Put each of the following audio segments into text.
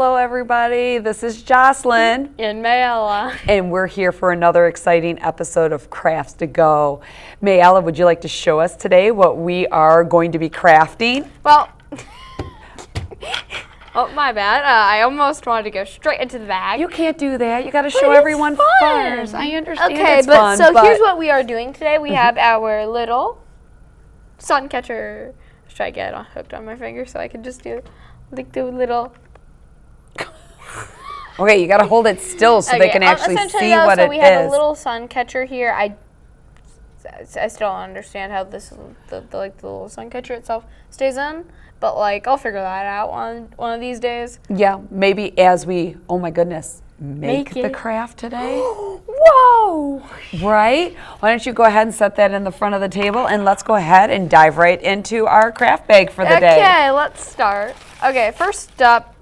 Hello, everybody. This is Jocelyn. And Mayella. And we're here for another exciting episode of Crafts to Go. Mayella, would you like to show us today what we are going to be crafting? Well, oh, my bad. I almost wanted to go straight into the bag. You can't do that. You got to show everyone first. I understand. Okay, it's fun, so here's what we are doing today. We have our little sun catcher. Let's try to get it hooked on my finger so I can just do like the little. Okay, you got to hold it still so they can actually see what it is. So we have a little sun catcher here. I still don't understand how this the little sun catcher itself stays in, but like I'll figure that out one of these days. Yeah, maybe as we, oh my goodness, make the craft today. Whoa! Right? Why don't you go ahead and set that in the front of the table, and let's go ahead and dive right into our craft bag for the day. Okay, let's start. Okay, first up,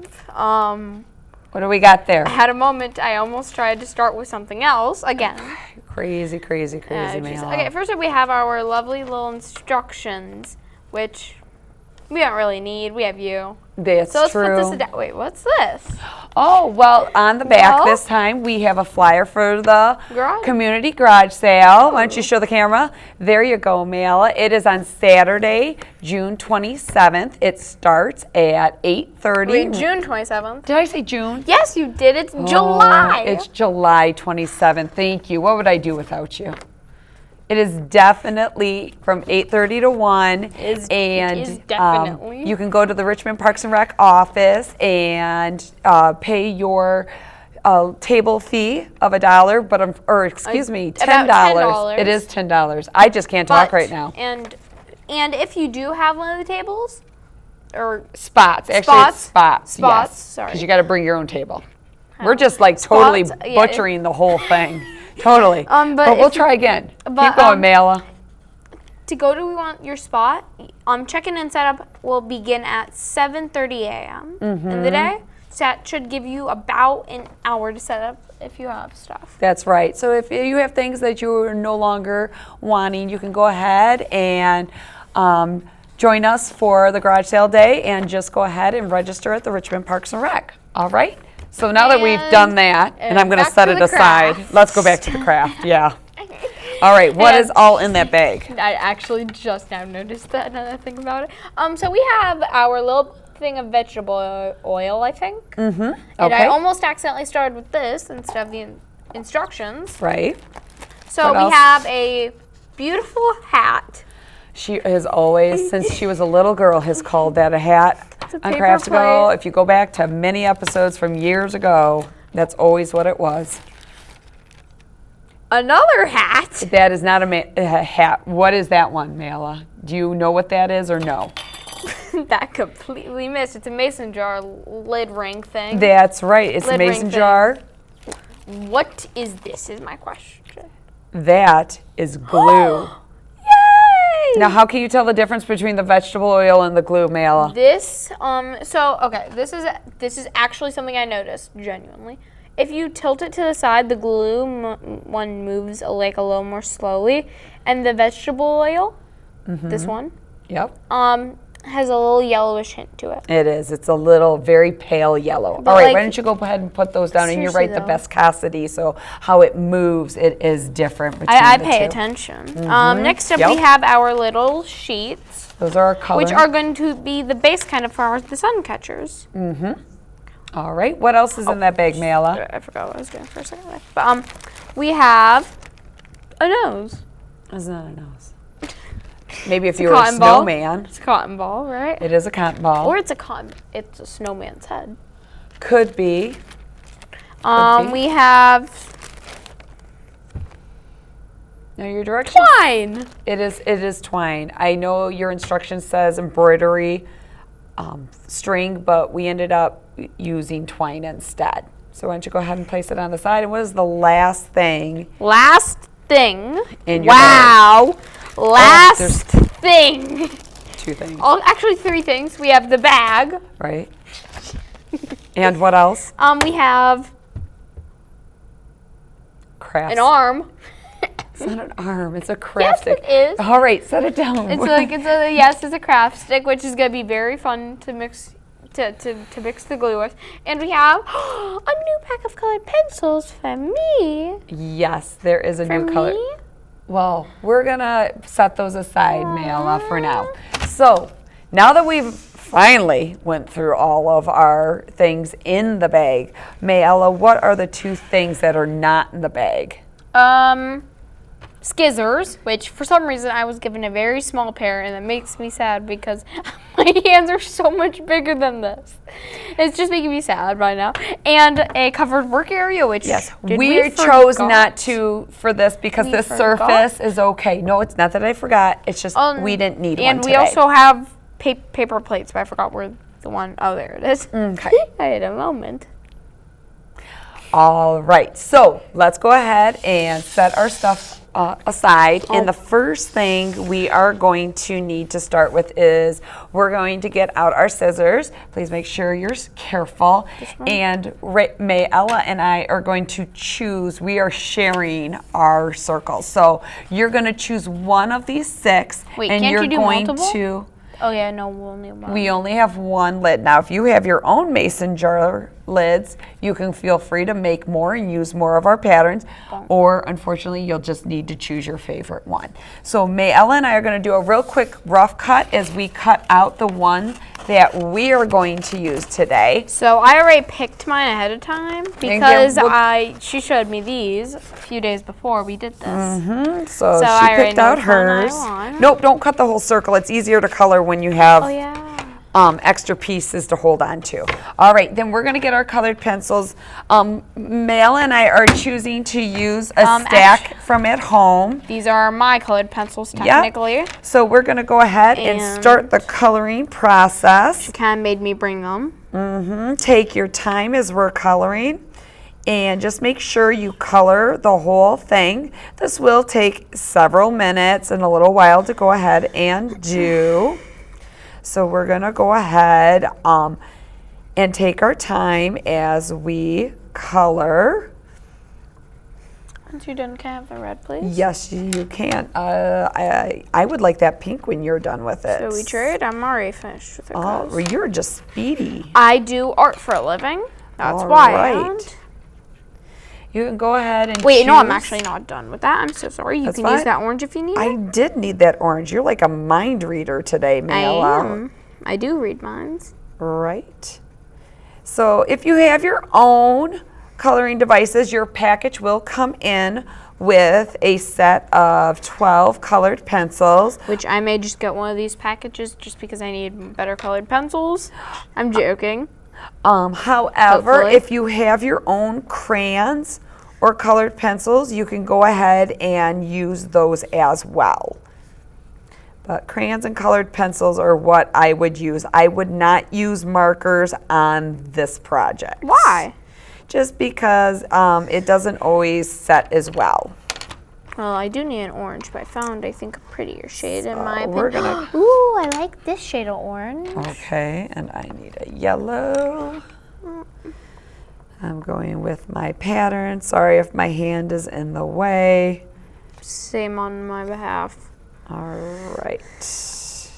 what do we got there? I had a moment. I almost tried to start with something else again. Crazy, man. Okay, first up we have our lovely little instructions, which we don't really need. We have you. That's so let's true. put this down. Wait, what's this? Oh, well, on the back this time, we have a flyer for the community garage sale. Why don't you show the camera? There you go, Mayella. It is on Saturday, June 27th. It starts at 8:30. Wait, June 27th. Did I say June? Yes, you did. It's July. It's July 27th. Thank you. What would I do without you? It is definitely from 8:30 to 1. It is definitely. You can go to the Richmond Parks and Rec office and pay your table fee of $1, but or excuse me, $10. $10. It is $10. I just can't talk right now. And if you do have one of the tables, or spots, actually it's spots. Yes, sorry, because you got to bring your own table. We're just like totally butchering the whole thing. Totally. But we'll try again. Keep going, Mayella. To go to your spot, check-in and setup will begin at 7:30 a.m. in the day. So that should give you about an hour to set up if you have stuff. That's right. So if you have things that you're no longer wanting, you can go ahead and join us for the garage sale day and just go ahead and register at the Richmond Parks and Rec. All right? So now that we've done that, and I'm going to set it aside, let's go back to the craft. Yeah. All right, what is all in that bag? I actually just now noticed that, now that I think about it. So we have our little thing of vegetable oil, I think. Okay. And I almost accidentally started with this instead of the instructions. Right. So we have a beautiful hat. She has always, since she was a little girl, has called that a hat. On Crafts to Go. If you go back to many episodes from years ago, that's always what it was. Another hat? That is not a hat. What is that one, Mayella? Do you know what that is or no? That completely missed. It's a mason jar lid ring thing. That's right. It's a mason jar. What is this is my question. That is glue. Now, how can you tell the difference between the vegetable oil and the glue, Mayella? This, this is actually something I noticed, genuinely. If you tilt it to the side, the glue one moves like a little more slowly, and the vegetable oil, this one, has a little yellowish hint to it. It is. It's a little very pale yellow. All right, why don't you go ahead and put those down? And you're right, the viscosity, so how it moves, it is different between I the pay two. attention. Next up, we have our little sheets. Those are our colors. Which are going to be the base kind of for the sun catchers. All right, what else is in that bag, Mayella? I forgot what I was doing for a second. But we have a nose. It's not a nose. Maybe if you were a snowman. It's a cotton ball, right? It is a cotton ball. Or it's a snowman's head. Could be. We have. Now your directions. Twine. It is twine. I know your instruction says embroidery string, but we ended up using twine instead. So why don't you go ahead and place it on the side? And what is the last thing? Last thing. In your bag? Last thing. Two things. Oh, actually 3 things. We have the bag. Right. And what else? We have crafts. An arm. It's not an arm. It's a craft stick. Yes, it is. All right, set it down. It's a craft stick, which is gonna be very fun to mix to mix the glue with. And we have a new pack of colored pencils for me. Yes, there is a new color. Me? Well, we're gonna set those aside, Mayla, for now. So now that we've finally went through all of our things in the bag, Mayla, what are the 2 things that are not in the bag? Skizzers, which for some reason I was given a very small pair, and that makes me sad because my hands are so much bigger than this. It's just making me sad right now. And a covered work area, which we chose not to for this because the surface is okay. No, it's not that I forgot. It's just we didn't need one And we also have paper plates, but I forgot where the one. Oh, there it is. Okay. I had a moment. All right, so let's go ahead and set our stuff aside. And the first thing we are going to need to start with is we're going to get out our scissors. Please make sure you're careful. And Mayella and I are going to choose, we are sharing our circles. So you're going to choose one of these 6. Wait, and can't you're you do going multiple? to Oh yeah, no, we'll only one. We only have one lid. Now, if you have your own mason jar lids, you can feel free to make more and use more of our patterns, or unfortunately, you'll just need to choose your favorite one. So Mayella and I are going to do a real quick rough cut as we cut out the one that we are going to use today. So I already picked mine ahead of time because she showed me these a few days before we did this. So she picked out hers. Nope, don't cut the whole circle. It's easier to color when you have extra pieces to hold on to. All right, then we're going to get our colored pencils. Mayla and I are choosing to use a stack from at home. These are my colored pencils, technically. Yep. So we're going to go ahead and start the coloring process. She kind of made me bring them. Take your time as we're coloring. And just make sure you color the whole thing. This will take several minutes and a little while to go ahead and do. So we're going to go ahead and take our time as we color. Once you're done, can I have the red, please? Yes, you can. I would like that pink when you're done with it. So we trade? I'm already finished with it. Oh, you're just speedy. I do art for a living. That's why. Right. You can go ahead and Wait, no, I'm actually not done with that. I'm so sorry. You can use that orange if you need it. I did need that orange. You're like a mind reader today, Mayla. I am. I do read minds. Right. So if you have your own coloring devices, your package will come in with a set of 12 colored pencils. Which I may just get one of these packages just because I need better colored pencils. I'm joking. However, Hopefully. if you have your own crayons or colored pencils, you can go ahead and use those as well. But crayons and colored pencils are what I would use. I would not use markers on this project. Why? Just because it doesn't always set as well. Well, I do need an orange, but I found, I think, a prettier shade in my opinion. We're gonna. Ooh, I like this shade of orange. Okay, and I need a yellow. I'm going with my pattern. Sorry if my hand is in the way. Same on my behalf. All right.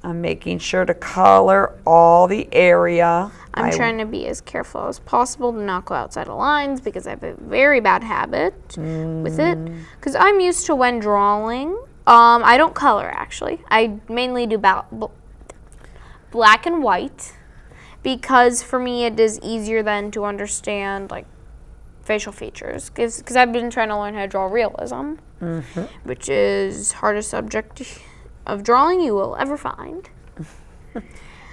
I'm making sure to color all the area. I'm trying to be as careful as possible to not go outside of lines because I have a very bad habit with it. Because I'm used to when drawing, I don't color actually. I mainly do black and white because for me it is easier then to understand like facial features. Because I've been trying to learn how to draw realism, which is hardest subject of drawing you will ever find.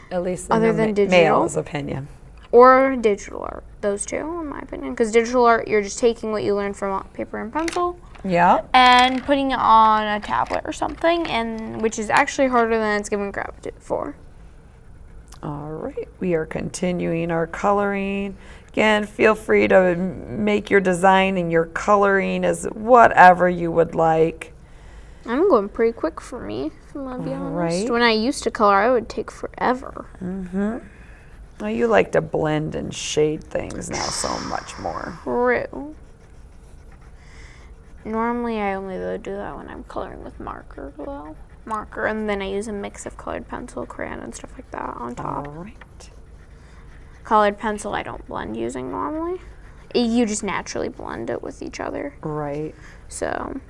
At least other than digital. Mayla's opinion. Or digital art. Those two, in my opinion. Because digital art, you're just taking what you learned from paper and pencil. Yeah. And putting it on a tablet or something, and which is actually harder than it's given credit for. All right. We are continuing our coloring. Again, feel free to make your design and your coloring as whatever you would like. I'm going pretty quick for me, if I'm going to be honest. Right. When I used to color, I would take forever. Well, you like to blend and shade things now so much more. True. Normally, I only do that when I'm coloring with marker, though. marker, and then I use a mix of colored pencil, crayon, and stuff like that on top. All right. Colored pencil I don't blend using normally. You just naturally blend it with each other. Right. So.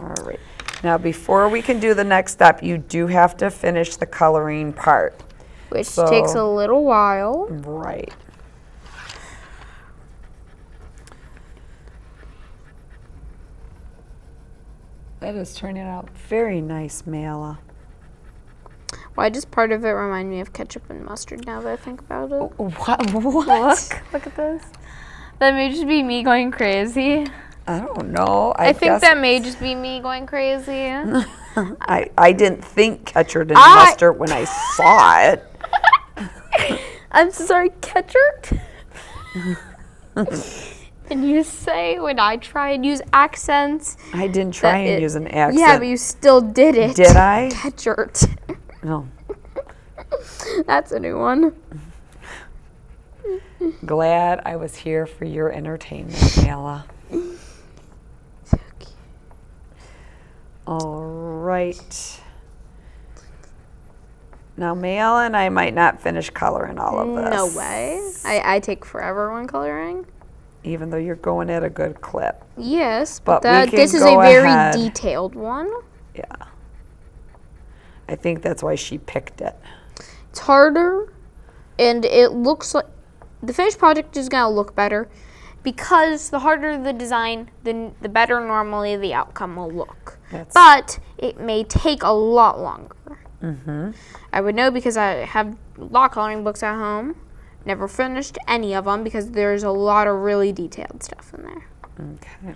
All right. Now, before we can do the next step, you do have to finish the coloring part. Which takes a little while. Right. That is turning out very nice, Mayla. Why does part of it remind me of ketchup and mustard now that I think about it? What? Look at this. That may just be me going crazy. I don't know. I think that may just be me going crazy. I didn't think ketchup and mustard when I saw it. I'm so sorry, ketchup? And you say when I try and use accents. I didn't try and use an accent. Yeah, but you still did it. Did I? Ketchup. No. That's a new one. Glad I was here for your entertainment, Mayla. So cute. All right. Now, Mayla and I might not finish coloring all of this. No way. I take forever when coloring. Even though you're going at a good clip. Yes, But this is a very detailed one. Yeah. I think that's why she picked it. It's harder, and it looks like the finished project is going to look better because the harder the design, the better normally the outcome will look. But it may take a lot longer. Mm-hmm. I would know because I have a lot of coloring books at home. Never finished any of them because there's a lot of really detailed stuff in there. Okay.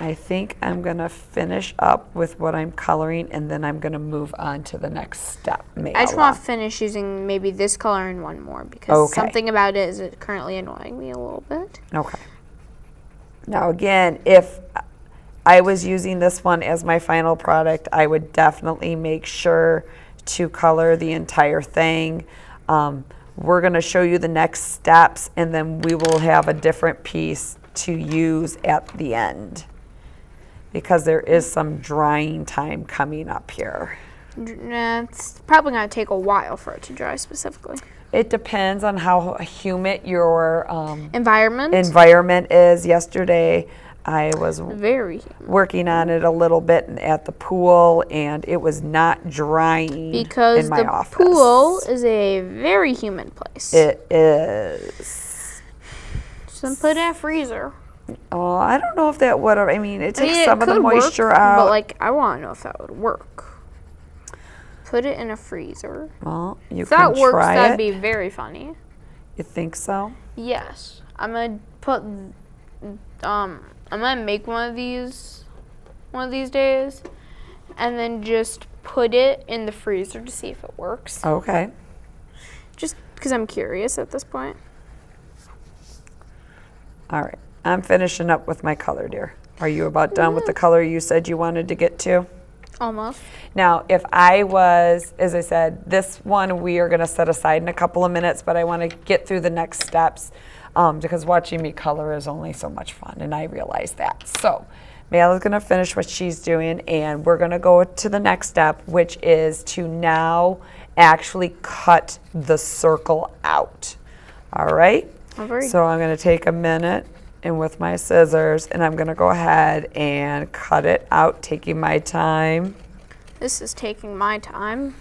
I think I'm going to finish up with what I'm coloring, and then I'm going to move on to the next step. Mayla. I just want to finish using maybe this color and one more because something about it is currently annoying me a little bit. Okay. Now, again, if I was using this one as my final product, I would definitely make sure to color the entire thing. We're going to show you the next steps, and then we will have a different piece to use at the end because there is some drying time coming up here. It's probably going to take a while for it to dry specifically. It depends on how humid your environment is. Yesterday, I was very working on it a little bit at the pool, and it was not drying because in my office. The pool is a very humid place. It is. So put it in a freezer. Oh, I don't know if that would have. I mean, it takes some of the could moisture work, out. But like, I want to know if that would work. Put it in a freezer. Well, you if can that works, try that'd it. be very funny. You think so? Yes, I'm gonna put. I'm gonna make one of these days, and then just put it in the freezer to see if it works. Okay. Just because I'm curious at this point. All right. I'm finishing up with my color, dear. Are you about done with the color you said you wanted to get to? Almost. Now, if I was, as I said, this one we are going to set aside in a couple of minutes, but I want to get through the next steps because watching me color is only so much fun, and I realize that. So, Mayla's going to finish what she's doing, and we're going to go to the next step, which is to now actually cut the circle out. All right? So I'm going to take a minute and with my scissors, and I'm going to go ahead and cut it out, taking my time. This is taking my time.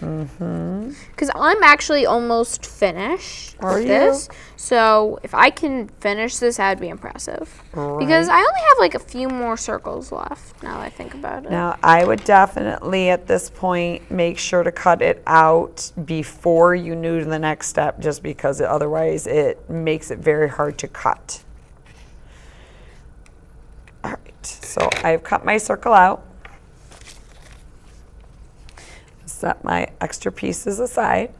Because I'm actually almost finished with this. So if I can finish this, that'd be impressive. Right. Because I only have like a few more circles left now that I think about it. Now, I would definitely at this point make sure to cut it out before you do the next step, just because otherwise it makes it very hard to cut. All right, so I've cut my circle out. Set my extra pieces aside.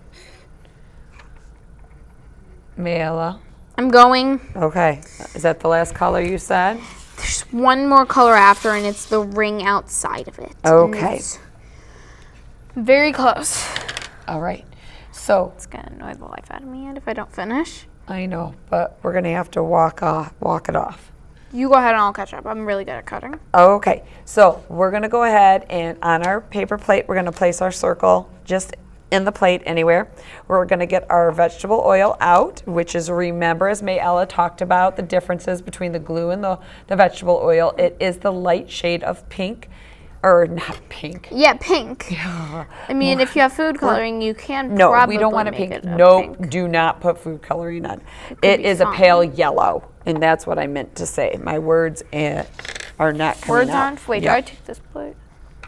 Mayla. I'm going. Okay, is that the last color you said? There's one more color after, and it's the ring outside of it. Okay. Very close. All right, so. It's gonna annoy the life out of me if I don't finish. I know, but we're gonna have to walk it off. You go ahead and I'll catch up. I'm really good at cutting. Okay, so we're gonna go ahead and on our paper plate, we're gonna place our circle just in the plate anywhere. We're gonna get our vegetable oil out, which is, remember, as Mayella talked about, the differences between the glue and the vegetable oil. It is the light shade of pink, or not pink. Yeah, pink. I mean, if you have food coloring, you can No, probably we don't want a make pink. it a No, pink. do not put food coloring on. could It be is a fun. pale yellow, and that's what I meant to say. My words are not coming Words out. aren't. Wait, Yeah. do I take this plate?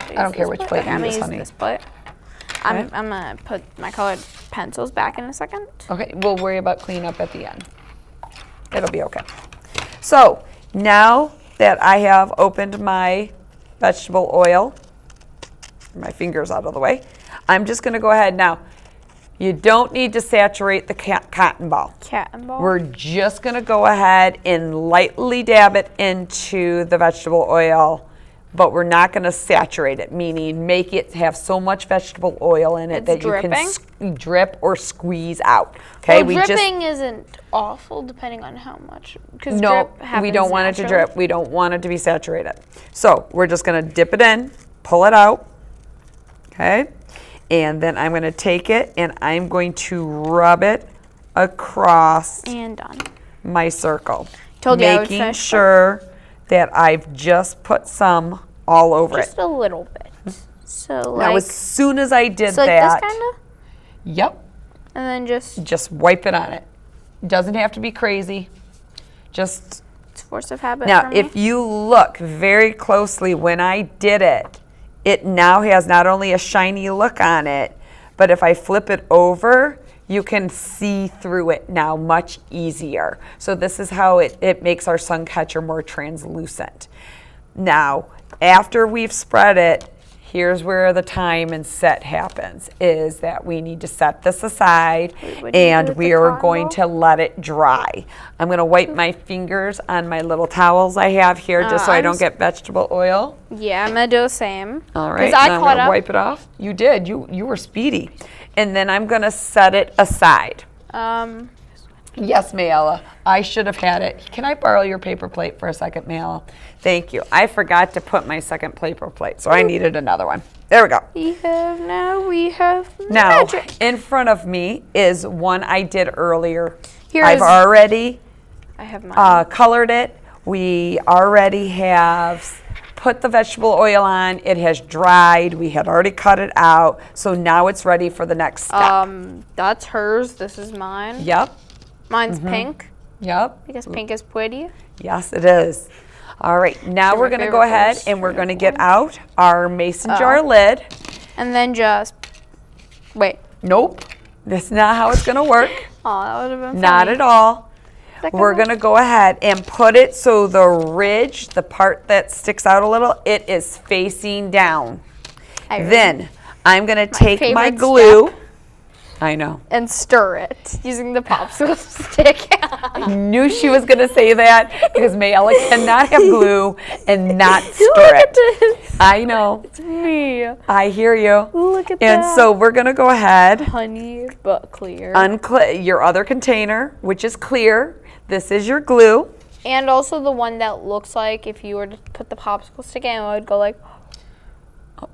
I don't care which plate Okay, you I'm gonna use, use honey. this plate. I'm gonna put my colored pencils back in a second. Okay, we'll worry about cleanup at the end. It'll be okay. So now that I have opened my vegetable oil, my fingers out of the way, I'm just gonna go ahead now. You don't need to saturate the cotton ball. Cotton ball. We're just gonna go ahead and lightly dab it into the vegetable oil, but we're not gonna saturate it, meaning make it have so much vegetable oil in it It's that you dripping? can drip or squeeze out. Okay, Well, dripping isn't awful depending on how much. Because no, drip happens we don't want it to naturally. drip. We don't want it to be saturated. So we're just gonna dip it in, pull it out, okay? And then I'm gonna take it and I'm going to rub it across And done. my circle. Told you I would making finish sure that I've just put some all over Just it. a little bit. So Now like, as soon as I did so like that, this kind of, yep, and then just wipe it on it. Doesn't have to be crazy. Just it's force of habit. now, for me. if you look very closely when I did it, it now has not only a shiny look on it, but if I flip it over, you can see through it now much easier. So this is how it makes our sun catcher more translucent. Now, after we've spread it, here's where the time and set happens, is that we need to set this aside Wait, what do you do and with we the are cotton going ball? to let it dry. I'm gonna wipe my fingers on my little towels I have here just so I I'm don't get vegetable oil. yeah, I'm gonna do the same. All right, 'Cause I now I'm caught gonna up. wipe it off. You did, you were speedy. And then I'm gonna set it aside. Yes, Mayella, I should have had it. Can I borrow your paper plate for a second, Mayella? Thank you. I forgot to put my second paper plate, so I needed another one. There we go. we have Now, magic. in front of me is one I did earlier. Here I've is- already I have mine. colored it. We already have put the vegetable oil on. It has dried. We had already cut it out. So now it's ready for the next step. That's hers. This is mine. Yep, Mine's pink yep. because pink is pretty. Yes, it is. All right, now we're my going to go favorite ahead colors. and we're going to get out our mason jar lid. And then just wait. Nope, that's not how it's going to work. Oh, that would have been Not funny. at all. Second We're one. going to go ahead and put it so the ridge, the part that sticks out a little, it is facing down. I really- Then I'm going to take my favorite glue. step. I know. and stir it using the popsicle stick. I knew she was going to say that because Mayella cannot have glue and not stir Look at it. this. I know. It's me. I hear you. Look at And that. so we're going to go ahead, Honey but clear. your other container, which is clear. This is your glue. And also the one that looks like if you were to put the popsicle stick in, it would go like,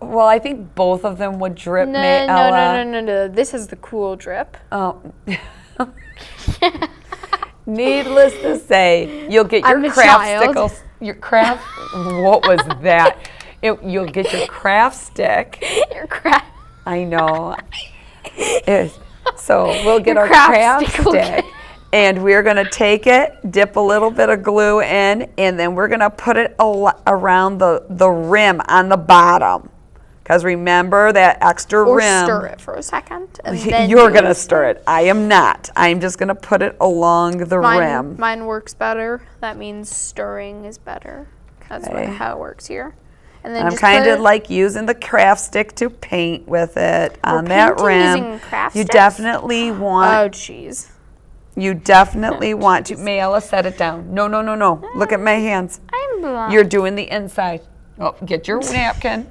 Well, I think both of them would drip, no, Mayella. no. This is the cool drip. Oh. Needless to say, you'll get your I'm a craft child. stickles. Your craft. What was that? You'll get your craft stick. Your crap. I know. So we'll get Your our craft craft stick will stick, get- and we're gonna take it, dip a little bit of glue in, and then we're gonna put it around the rim on the bottom. Because remember that extra Or rim. stir it for a second. And then You're do gonna it. stir it. I am not. I'm just gonna put it along the rim. Mine works better. That means stirring is better. That's Okay. how it works here. And then I'm just kind put of like using the craft stick to paint with it on We're that painting rim. using craft You sticks? definitely Oh, want. jeez. You definitely want to. Mayella, set it down. No. Look at my hands. I'm blind. You're doing the inside. Oh, get your napkin.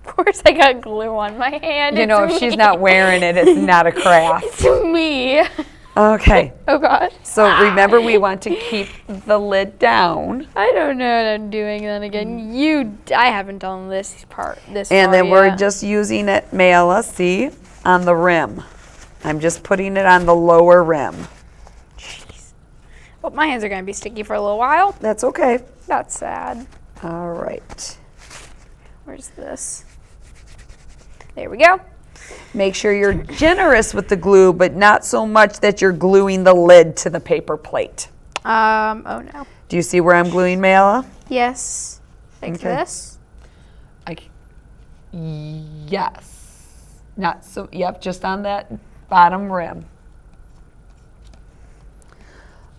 Of course, I got glue on my hand. You know, It's if she's me. not wearing it, it's not a craft. It's me. Okay. Oh God. So remember, we want to keep the lid down. I don't know what I'm doing then again. I haven't done this part. And then we're yet. just using it, Mayla, see, on the rim. I'm just putting it on the lower rim. Jeez. Well, my hands are gonna be sticky for a little while. That's okay. That's sad. All right. Where's this? There we go. Make sure you're generous with the glue, but not so much that you're gluing the lid to the paper plate. Oh no. Do you see where I'm gluing, Mayla? Yes. Like Okay. this? Yes. Not so, yep, just on that bottom rim.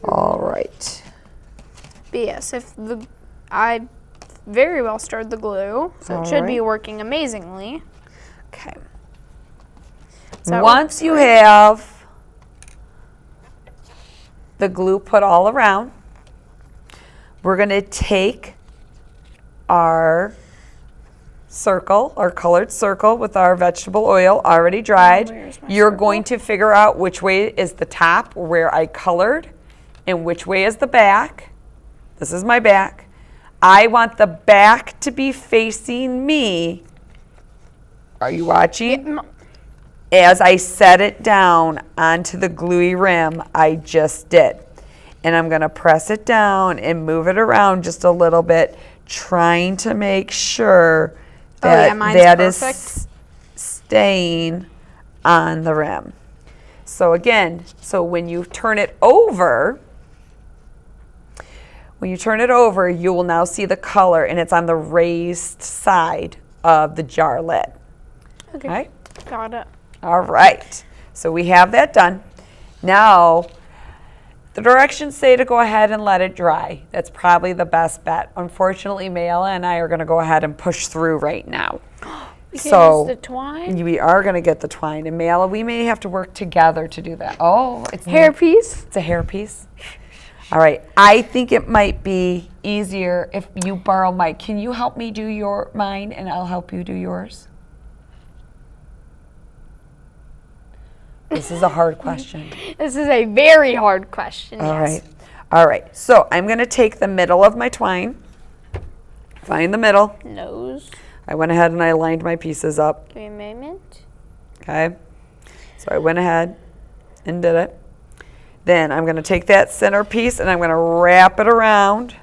All right. But yes, I very well stirred the glue, so it should be working amazingly. Okay. So Once you have the glue put all around, we're going to take our circle, our colored circle with our vegetable oil already dried. Where's my You're circle? going to figure out which way is the top where I colored and which way is the back. This is my back. I want the back to be facing me. Are you watching? As I set it down onto the gluey rim, I just did. And I'm gonna press it down and move it around just a little bit, trying to make sure that mine's that perfect. is staying on the rim. So again, when you turn it over, you will now see the color, and it's on the raised side of the jar lid. Okay. All right? Got it. All right, so we have that done. Now, the directions say to go ahead and let it dry. That's probably the best bet. Unfortunately, Mayla and I are gonna go ahead and push through right now. We can So use the twine. we are gonna get the twine, and Mayla, we may have to work together to do that. Oh, it's Hairpiece. It's a hairpiece. All right, I think it might be easier if you borrow mine. Can you help me do mine, and I'll help you do yours? This is a hard question. This is a very hard question. All yes. right. All right. So I'm going to take the middle of my twine. Find the middle. Nose. I went ahead and I lined my pieces up. Give me a moment. Okay. So I went ahead and did it. Then I'm going to take that center piece and I'm going to wrap it around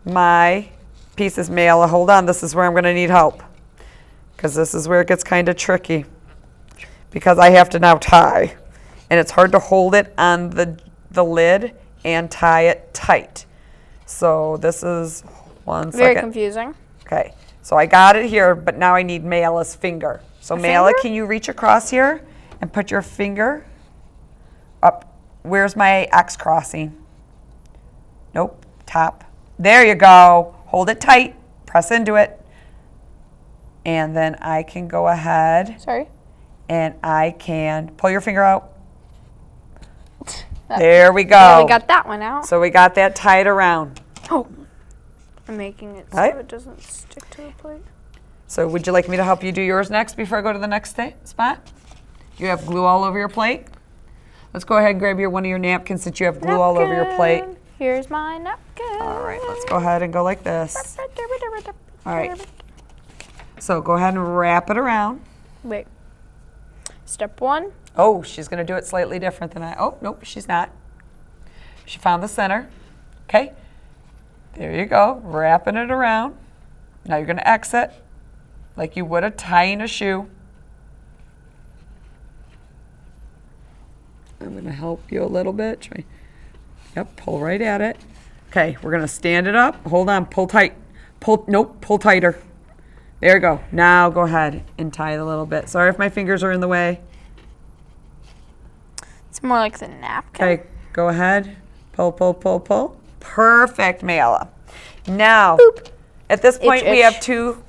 my pieces. Mayla, hold on. This is where I'm going to need help, because this is where it gets kind of tricky, because I have to now tie, and it's hard to hold it on the lid and tie it tight. So this is Very confusing. Okay, so I got it here, but now I need Mayla's finger. So Mayla, finger? can you reach across here and put your finger up? Where's my X crossing? Nope, top. There you go. Hold it tight, press into it. And then I can go ahead Sorry. and I can pull your finger out. There we go. Yeah, we got that one out. So we got that tied around. Oh. I'm making it so Right. it doesn't stick to the plate. So would you like me to help you do yours next before I go to the next spot? You have glue all over your plate? Let's go ahead and grab one of your napkins since you have glue all over your plate. Napkin. Here's my napkin. All right, let's go ahead and go like this. All right. So go ahead and wrap it around. Wait. Step one. Oh, she's gonna do it slightly different than oh, nope, she's not. She found the center. Okay, there you go, wrapping it around. Now you're gonna exit like you would tying a shoe. I'm gonna help you a little bit. Yep, pull right at it. Okay, we're gonna stand it up. Hold on, pull tight. Pull tighter. There you go. Now go ahead and tie it a little bit. Sorry if my fingers are in the way. It's more like the napkin. Okay, go ahead. Pull. Perfect, Mayla. Now, at this point, we have two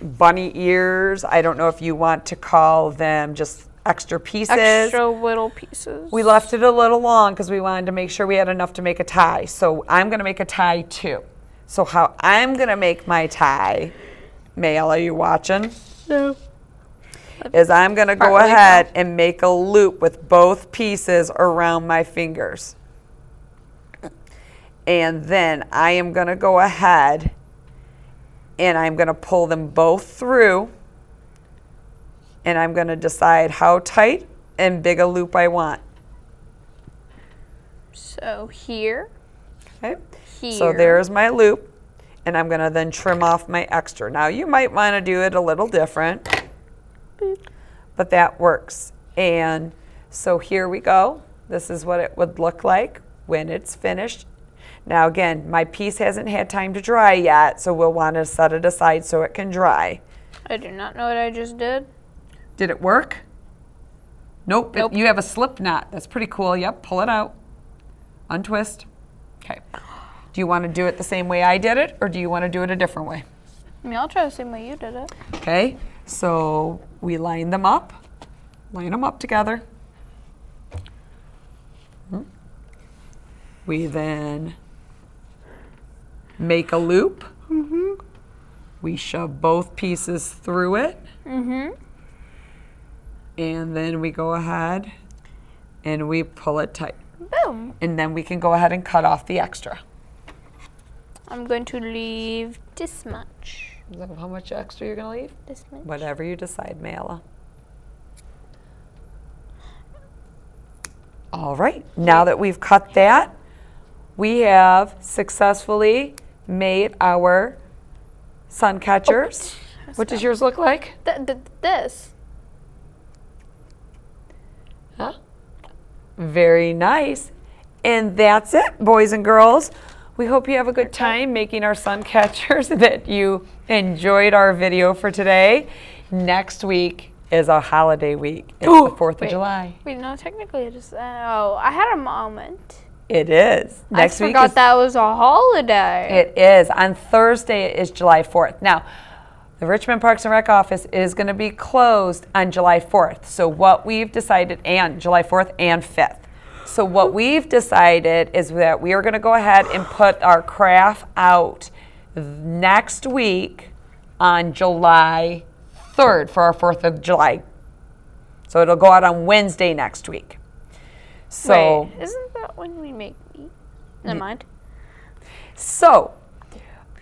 bunny ears. I don't know if you want to call them just extra pieces. Extra little pieces. We left it a little long because we wanted to make sure we had enough to make a tie. So I'm going to make a tie too. So how I'm going to make my tie, Mayla, are you watching? No. is I'm going to go Partly ahead and make a loop with both pieces around my fingers. And then I am going to go ahead and I'm going to pull them both through. And I'm going to decide how tight and big a loop I want. So here. Okay. Here. So there's my loop. And I'm going to then trim off my extra. Now you might want to do it a little different. Boop. But that works. And so here we go. This is what it would look like when it's finished. Now again, my piece hasn't had time to dry yet, so we'll want to set it aside so it can dry. I do not know what I just did. Did it work? Nope. Nope. You have a slip knot. That's pretty cool. Yep, pull it out. Untwist. Okay. Do you want to do it the same way I did it, or do you want to do it a different way? I mean, I'll try the same way you did it. Okay, so we line them up together. We then make a loop. We shove both pieces through it. And then we go ahead and we pull it tight. Boom. And then we can go ahead and cut off the extra. I'm going to leave this much. Is that how much extra you're going to leave? This much. Whatever you decide, Mayla. All right, now that we've cut that, we have successfully made our sun catchers. What does yours look like? This. Huh? Very nice. And that's it, boys and girls. We hope you have a good time making our sun catchers, that you enjoyed our video for today. Next week is a holiday week. It's the 4th of July. Wait, no, technically it is. Oh, I had a moment. It is. Next I week forgot is, that was a holiday. It is. On Thursday is July 4th. Now, the Richmond Parks and Rec office is going to be closed on July 4th. So what we've decided, and July 4th and 5th. So what we've decided is that we are going to go ahead and put our craft out next week on July 3rd for our 4th of July. So it'll go out on Wednesday next week. So Wait, isn't that when we make meat? Never mind. So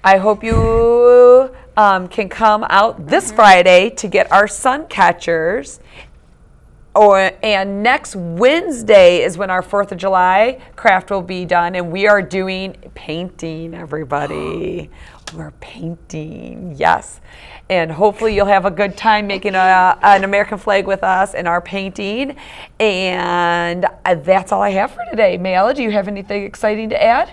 I hope you can come out this Friday to get our sun catchers. And next Wednesday is when our 4th of July craft will be done, and we are doing painting, everybody. We're painting, yes. And hopefully you'll have a good time making an American flag with us in our painting. And that's all I have for today. Mayla, do you have anything exciting to add?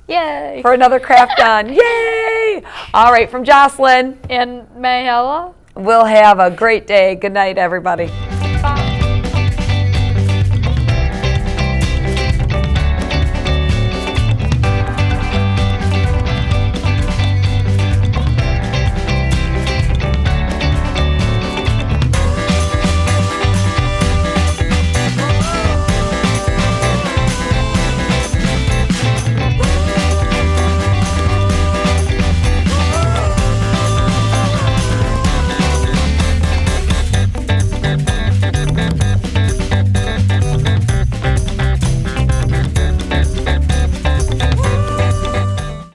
Yay! For another craft done. Yay! All right, from Jocelyn. And Mayella? We'll have a great day. Good night, everybody.